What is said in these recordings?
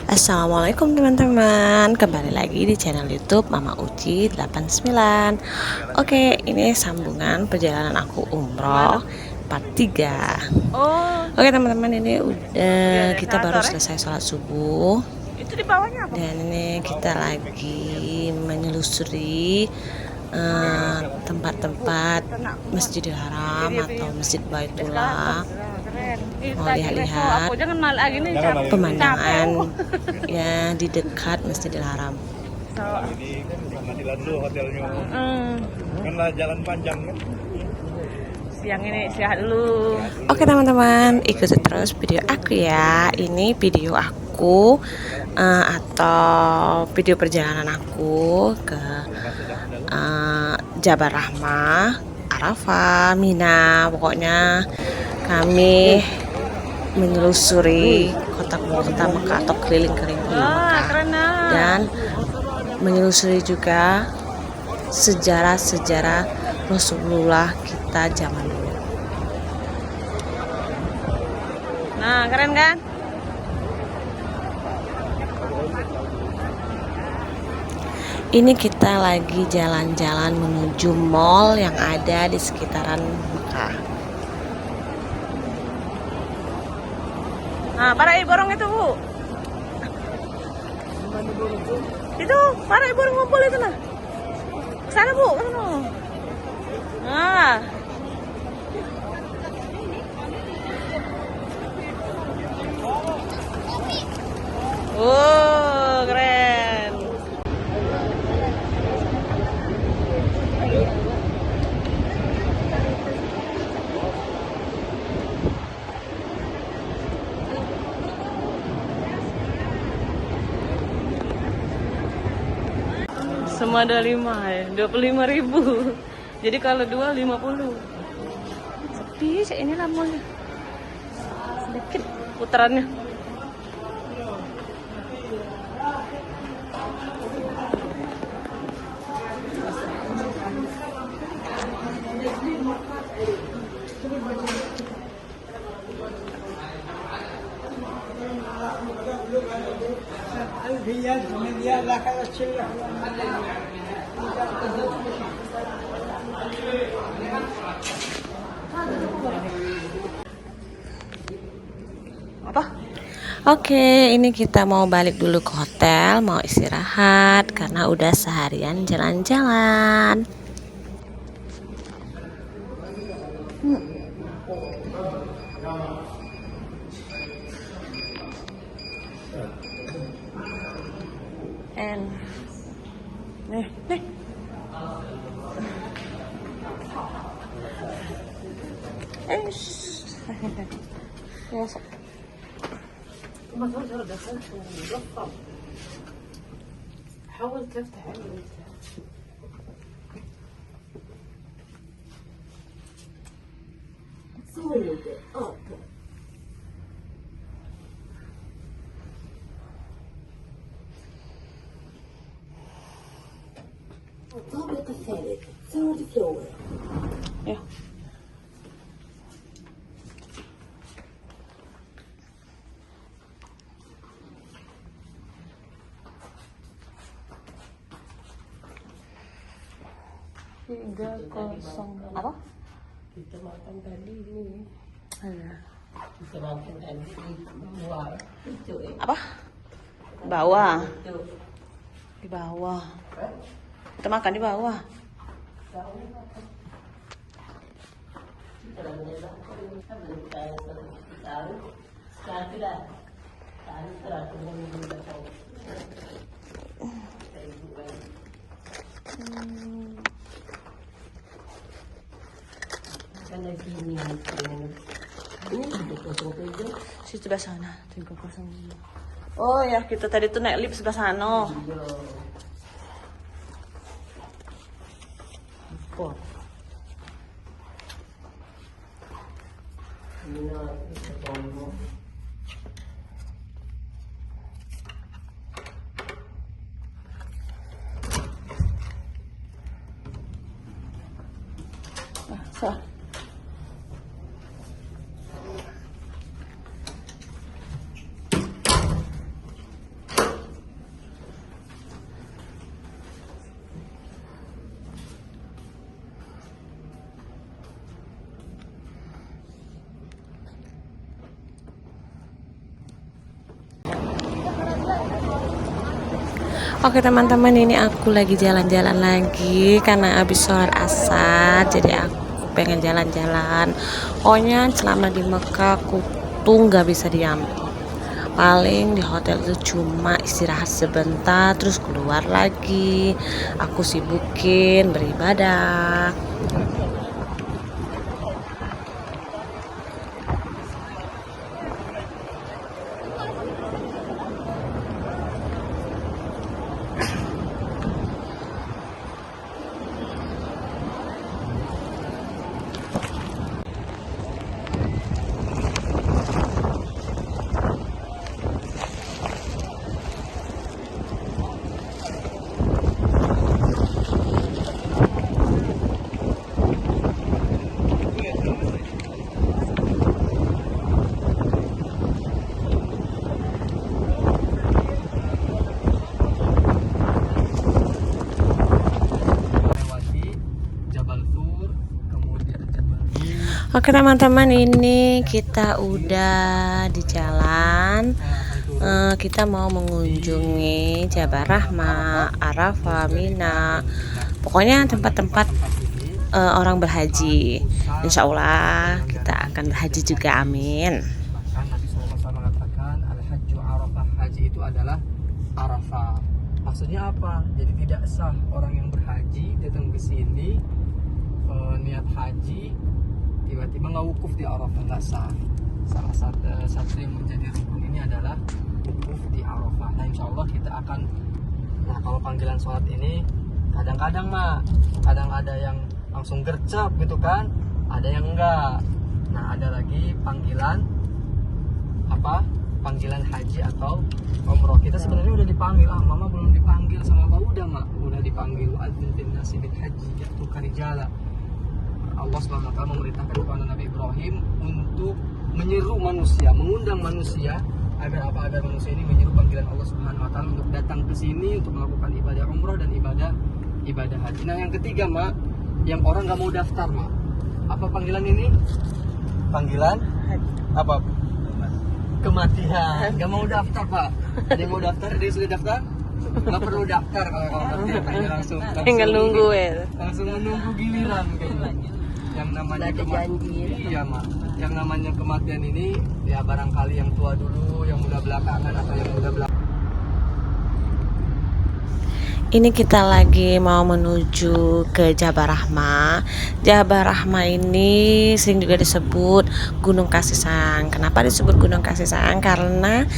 Assalamualaikum teman-teman, kembali lagi di channel YouTube Mama Uci 89. Oke, ini sambungan perjalanan aku umroh part 3. Oke teman-teman, ini udah kita baru selesai sholat subuh. Itu di bawahnya apa? Dan ini kita lagi menyelusuri tempat-tempat Masjidil Haram atau Masjid Baitullah. Mau lihat-lihat pemandangan ya di dekat Masjidil Haram. Ini kan pengadilan dulu hotelnya. Kan lah jalan panjang kan. Siang ini istirahat dulu. Oke teman-teman, ikuti terus video aku ya. Ini video aku atau video perjalanan aku ke Jabal Rahmah, Arafah, Mina. Pokoknya kami menelusuri kota Mekah atau keliling-keliling Mekah dan menelusuri juga sejarah-sejarah Rasulullah kita zaman dulu. Nah, keren kan? Ini kita lagi jalan-jalan menuju mall yang ada di sekitaran Mekah. Nah, para ibu orang itu, Bu. Itu, para ibu orang ngumpul itu nah. Sana, Bu, ke sana. Nah. Oh, keren. Semua ada 5 ya, 25.000. Jadi kalau 2 50. Sepi sih ini lamanya. Sedikit putarannya. Apa? Oke, ini kita mau balik dulu ke hotel, mau istirahat karena udah seharian jalan-jalan. Nih. حاول تفتح الطابق الثالث ثيرد فلور. Ya. Tiga kosong apa? Kita makan tadi ini. Ada. Apa? Bawah. Di bawah. Kita makan di bawah. Situ sebelah sana, 305. Oh ya, kita tadi tuh naik lift sebelah sana. So. Oke teman-teman, ini aku lagi jalan-jalan lagi karena habis sholat asar, jadi aku pengen jalan-jalan. Pokoknya selama di Mekah aku tuh nggak bisa diam. Paling di hotel itu cuma istirahat sebentar terus keluar lagi. Aku sibukin beribadah. Oke teman-teman, ini kita udah di jalan. Kita mau mengunjungi Jabal Rahmah, Arafah, Mina. Pokoknya tempat-tempat orang berhaji. Insya Allah kita akan berhaji juga, amin. Nabi SAW mengatakan al-hajju arafah, haji itu adalah Arafah. Maksudnya apa? Jadi tidak sah orang yang berhaji datang ke sini niat haji tiba-tiba nggak wukuf di Arafah, nggak sah. Salah satu yang menjadi rukun ini adalah wukuf di Arafah. Nah insya Allah kita akan, nah kalau panggilan sholat ini kadang-kadang kadang ada yang langsung gercep gitu kan, ada yang enggak. Nah ada lagi panggilan panggilan haji atau umroh. Kita sebenarnya udah dipanggil, mama belum dipanggil sama Pak. Udah dipanggil. Adzin bin nasi bil haji ya'tuka rijala. Allah SWT memerintahkan kepada Nabi Ibrahim untuk menyeru manusia, mengundang manusia agar manusia ini menyeru panggilan Allah SWT untuk datang ke sini untuk melakukan ibadah umroh dan ibadah haji. Nah yang ketiga yang orang nggak mau daftar apa panggilan ini? Panggilan apa? Kematian. Nggak mau daftar Pak. Ada yang mau daftar? Dia sudah daftar? Nggak perlu daftar kalau daftar langsung Tinggal nunggu ya. Langsung menunggu giliran kayaknya. Yang namanya yang namanya kematian ini ya barangkali yang tua dulu, yang muda belakangan atau yang muda belakangan. Ini kita lagi mau menuju ke Jabal Rahmah. Jabal Rahmah ini sering juga disebut Gunung Kasih Sayang. Kenapa disebut Gunung Kasih Sayang? Karena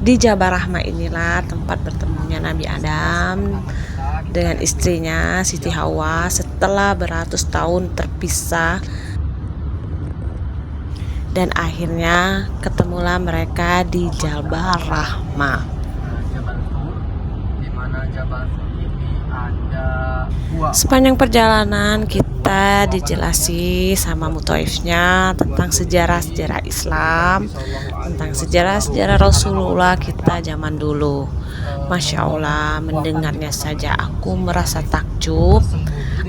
di Jabal Rahmah inilah tempat bertemunya Nabi Adam dengan istrinya Siti Hawa setelah beratus tahun terpisah, dan akhirnya ketemulah mereka di Jabal Rahmah. Jabal Tur, di mana Jabal Tur ini ada gua. Sepanjang Perjalanan kita dijelasi sama mutoifnya tentang sejarah-sejarah Islam, tentang sejarah-sejarah Rasulullah kita zaman dulu. Masya Allah, mendengarnya saja aku merasa takjub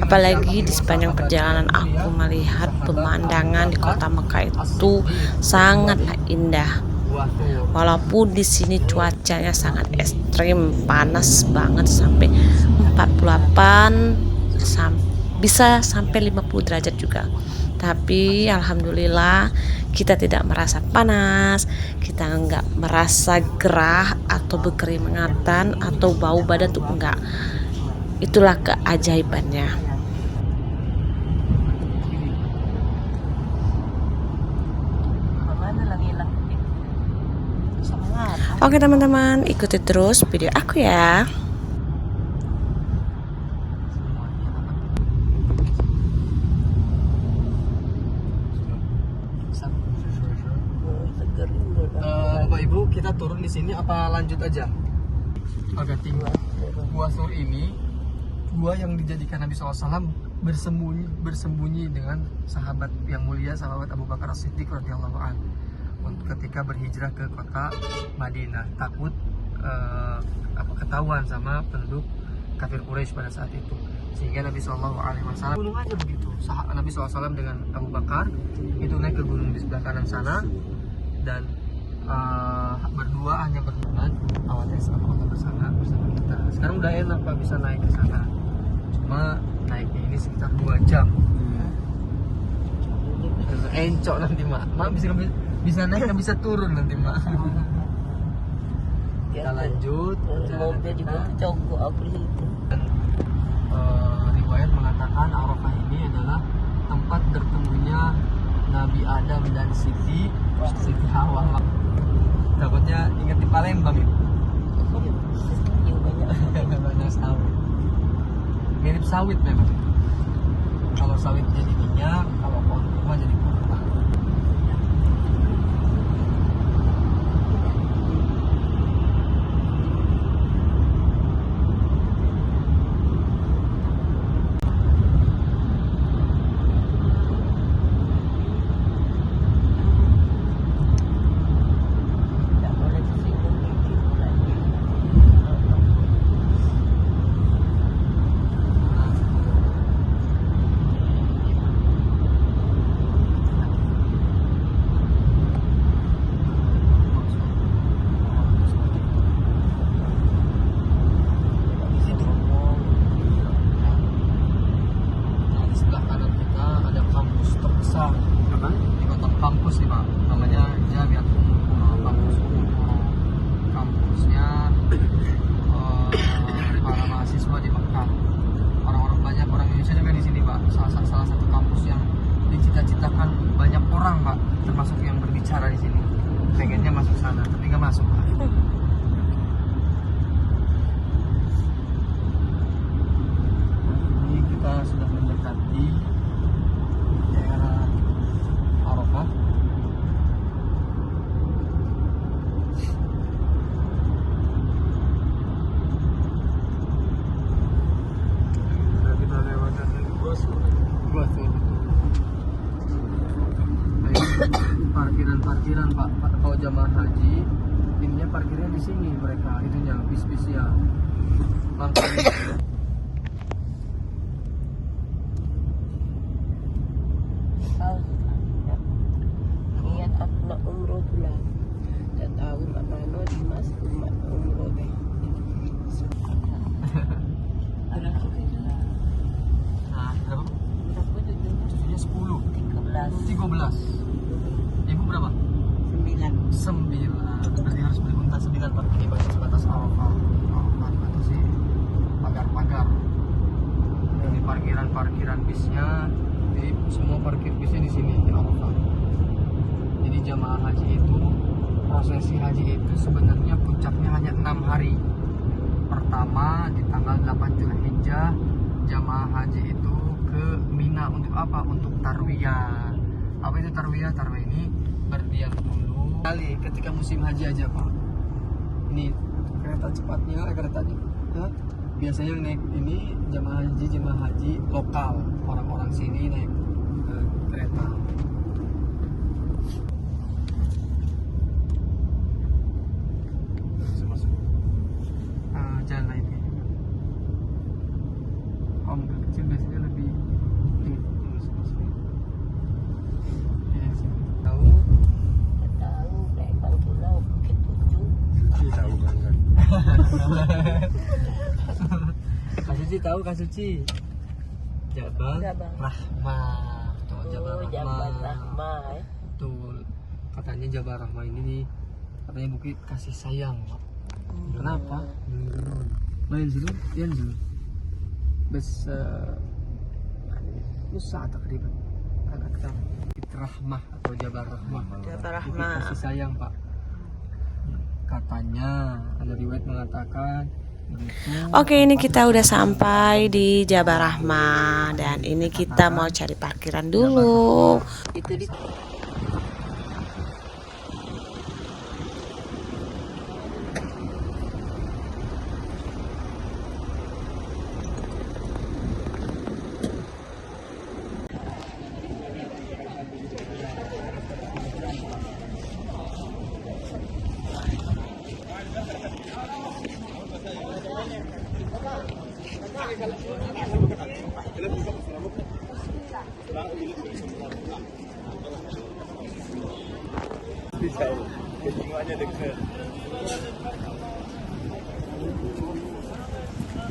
Apalagi di sepanjang perjalanan aku melihat pemandangan di kota Mekah itu sangatlah indah. Walaupun di sini cuacanya sangat ekstrim, panas banget sampai 48 bisa sampai 50 derajat juga. Tapi alhamdulillah kita tidak merasa panas, kita nggak merasa gerah atau berkeringatan atau bau badan tuh enggak. Itulah keajaibannya. Oke teman-teman, ikuti terus video aku ya. Bapak Ibu, kita turun di sini apa lanjut aja? Agak tinggi. Gua Sur ini gua yang dijadikan Nabi SAW bersembunyi dengan sahabat yang mulia, sahabat Abu Bakar As-Siddiq radhiyallahu anhu ketika berhijrah ke kota Madinah, takut ketahuan sama penduduk kafir Quraisy pada saat itu, sehingga Nabi SAW gunung aja begitu. Nabi SAW dengan Abu Bakar itu naik ke gunung di sebelah kanan sana dan berdua hanya berhubungan awalnya sama kota bersama kita. Sekarang udah enak Pak, bisa naik ke sana, cuma naiknya ini sekitar 2 jam. Encok nanti mak bisa naik nggak bisa turun nanti mak. Kita lanjut. Riwayat mengatakan Arafah ini adalah tempat bertemunya Nabi Adam dan Siti Hawa. Takutnya ingat di Palembang itu. Banyak sawit. Mirip sawit memang. Kalau sawit jadi minyak, kalau pohon kurma jadi kurma. Kampus nih Pak, namanya Jamiatul Qura, kampus Qura. Kampusnya para mahasiswa di Mekah. Orang-orang banyak orang Indonesia juga di sini Pak. Salah satu kampus yang dicita-citakan banyak orang Pak, termasuk yang berbicara di sini. Pengennya masuk sana, tapi nggak masuk Pak. Ini kita sudah mendekati daerah Arafah. Kita lewat gua tuh. Parkiran Pak. Kalau jamaah haji, ininya parkirnya di sini mereka, itunya bis-bisnya. Makanya niat aku nak umroh bulan dan tahu mak mano di mas mak umroh deh ada nah, berapa? berapa Cucunya 10, 13 Ibu berapa? 9 9. Berarti harus beli unta 9 Pak. Ini batas Arafah. Atau sih pagar-pagar. Ini parkiran bisnya. Jadi semua parkir bisnya di sini di Arafah. Jadi jamaah haji itu, prosesi haji itu sebenarnya puncaknya hanya 6 hari. Pertama di tanggal 8 Zulhijjah, jamaah haji itu ke Mina untuk apa? Untuk tarwiyah. Apa itu tarwiyah? Tarwiyah ini berdiam dulu kali ketika musim haji aja Pak. Ini kereta cepatnya, biasanya naik ini jamaah haji lokal, orang-orang sini naik kereta. Masuk jalan lain. Kalau mobil kecil biasanya lebih Kak Suci tahu Kak Suci? Jabal Jabal. Rahmah. Tuh, Jabal Oh, Jabal Rahmah. Rahmah. Tuh, katanya Jabal Rahmah ini katanya bukit kasih sayang, Pak. Kenapa? Main dulu, yan dulu. Bes Musa takriban. Kan aktar Bukit Rahmah atau Jabal Rahmah. Jabal Bukit Rahmah. kasih sayang, Pak. Katanya ada riwayat mengatakan Oke, ini kita udah sampai di Jabal Rahmah dan ini kita mau cari parkiran dulu. Itu di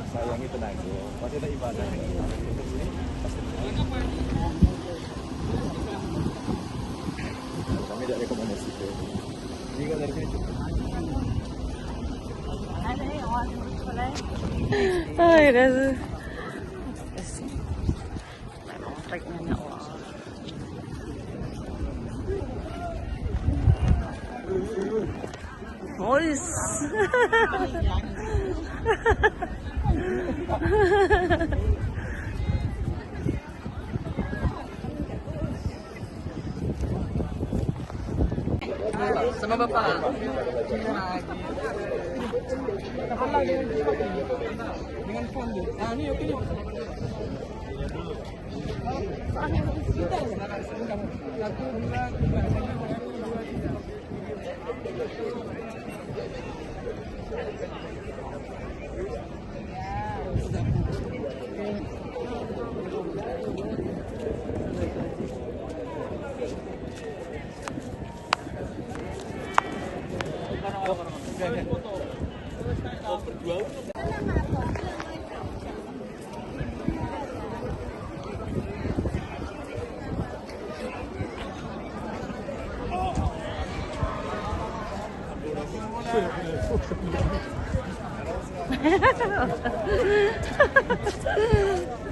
sayangi tenaga masih ada ibadah kami tidak rekomendasi itu jika dari sini cukup Ay, gracias. Memang treknya Allah. Mois. sama Bapak. Dengan fondue. Ah, ini oke nih.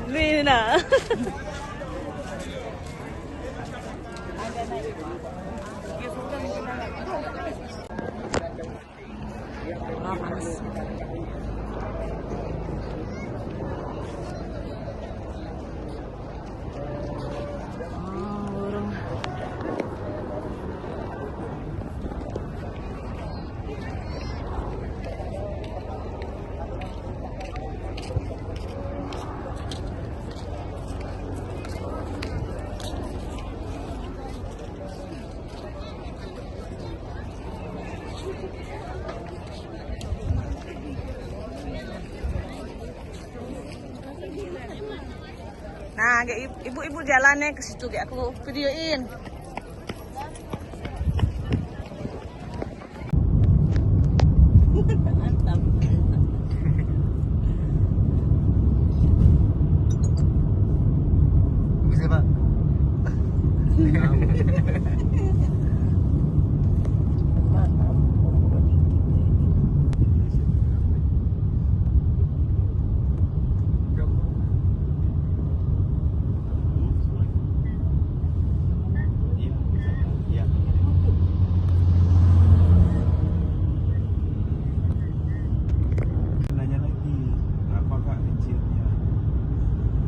Nina. Nah, ibu-ibu jalannya ke situ, kayak aku videoin. Bisa, Pak. nanya lagi berapa kak kecilnya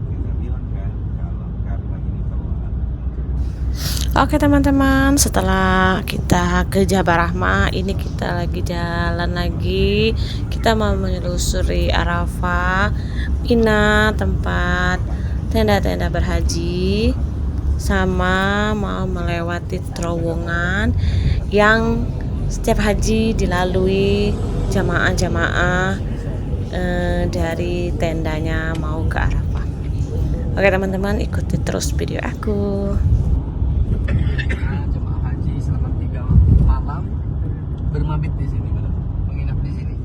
kita bilang kan kalau karena ini telat Oke teman-teman, setelah kita ke Jabal Rahmah, ini kita lagi jalan lagi. Kita mau menelusuri Arafah, Mina, tempat tenda-tenda berhaji, sama mau melewati terowongan yang setiap haji dilalui jamaah-jamaah dari tendanya mau ke Arafah. Oke teman-teman, ikuti terus video aku. Nah, jemaah haji selama 3 malam bermabit di sini, benar? Menginap di sini.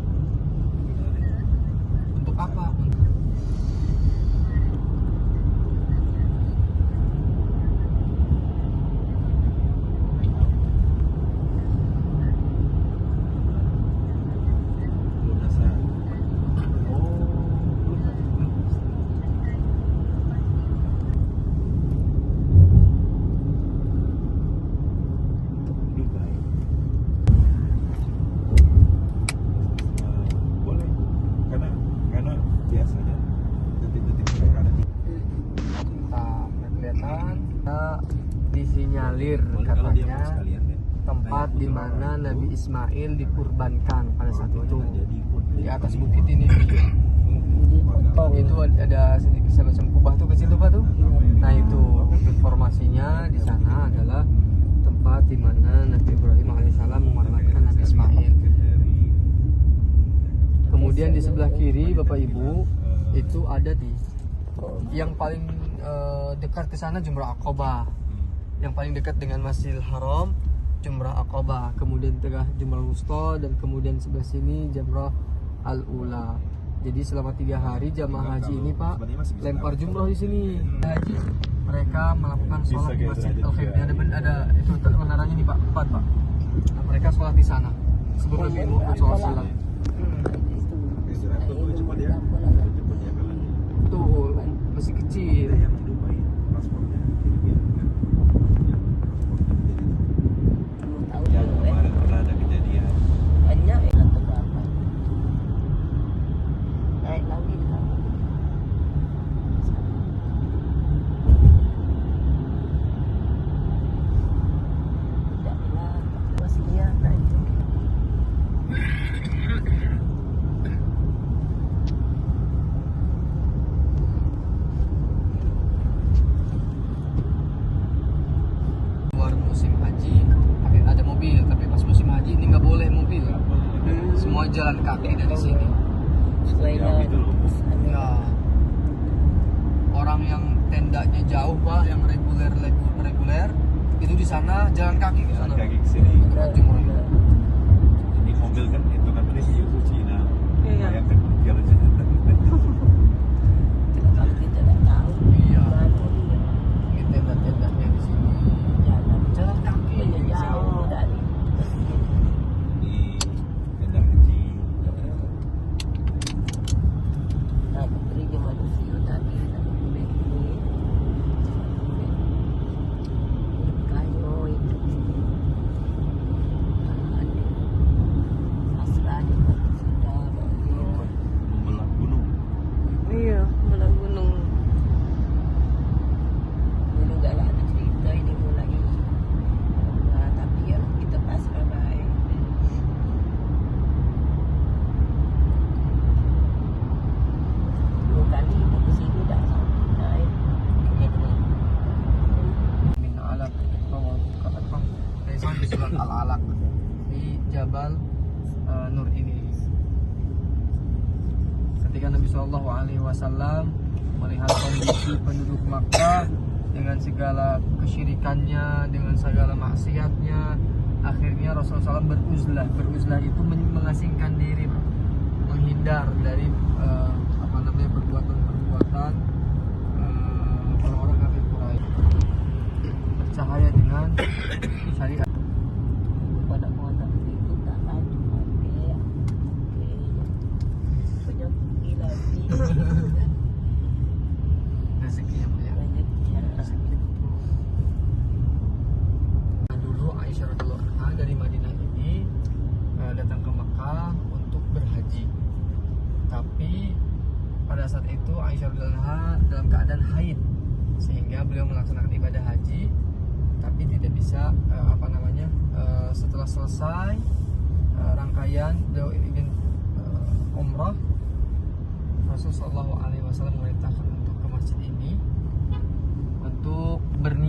Nabi Ismail dikurbankan pada saat itu di atas bukit ini. Itu ada semacam kubah tuh kecil tuh Pak tuh. Nah itu informasinya di sana adalah tempat di mana Nabi Ibrahim alaihissalam mewarnatkan Nabi Ismail. Kemudian di sebelah kiri Bapak Ibu itu ada di yang paling dekat ke sana Jumrah Aqabah. Yang paling dekat dengan Masjidil Haram Jumrah Aqabah, kemudian tengah Jumrah Wusta, dan kemudian sebelah sini Jamrah Al-Ula. Jadi selama 3 hari jamaah haji ini Pak lempar jumroh di sini. Haji mereka melakukan sholat di Masjid Al-Khair. Ada itu menaranya nih Pak, 4 Pak. Nah, mereka sholat di sana sebelum Nabi Muhammad SAW. Tuh masih kecil. Yang kemarin pernah ada kejadian. Banyak yang terbakar. Naik lagi kan. Tidaklah masih lihat itu. Luar musim haji ada mobil, tapi pas musim haji ini nggak boleh mobil. Semua jalan kaki dari sini. Supaya Ya. Orang yang tendanya jauh Pak, yang reguler itu di sana jalan kaki ke sana. Kaki ke sini. Jumroh. Ini mobil kan itu kan dari Cina. Iya. Yang kan jalan kalau kita tidak tahu Iya. mana dia Ini tenda-tendanya di sini. Jalan kaki dia ke sana. jauh dari di kandang haji. nah, beri manusia tadi ini kayu itu asrah di sudah Membelah gunung. Iya, belah gunung. dulu gak ada cerita ini mulai nah, tapi ya kita pasrah baik. Dua kali ibu kesini dah sampai naik jadi Min alaq bahwa apa? Dari di surat Al-Alaq di Jabal Nur ini. Ketika Nabi Shallallahu Alaihi Wasallam melihat kondisi penduduk Makkah dengan segala kesyirikannya, dengan segala maksiatnya, akhirnya Rasulullah SAW beruzlah. Beruzlah itu mengasingkan diri, menghindar dari perbuatan-perbuatan orang-orang kafir Quraisy. Percaya dengan syariat. pada muatan itu tak laju pakai punya gila Rezeki yang banyak. banyak Rezeki. Nah, dulu Aisyah radhiyallahu anha dari Madinah ini datang ke Mekah untuk berhaji. Tapi pada saat itu Aisyah radhiyallahu anha dalam keadaan haid, sehingga beliau melaksanakan ibadah haji tapi tidak bisa setelah selesai rangkaian beliau ingin umrah. Rasulullah SAW memerintahkan untuk ke masjid ini untuk berniat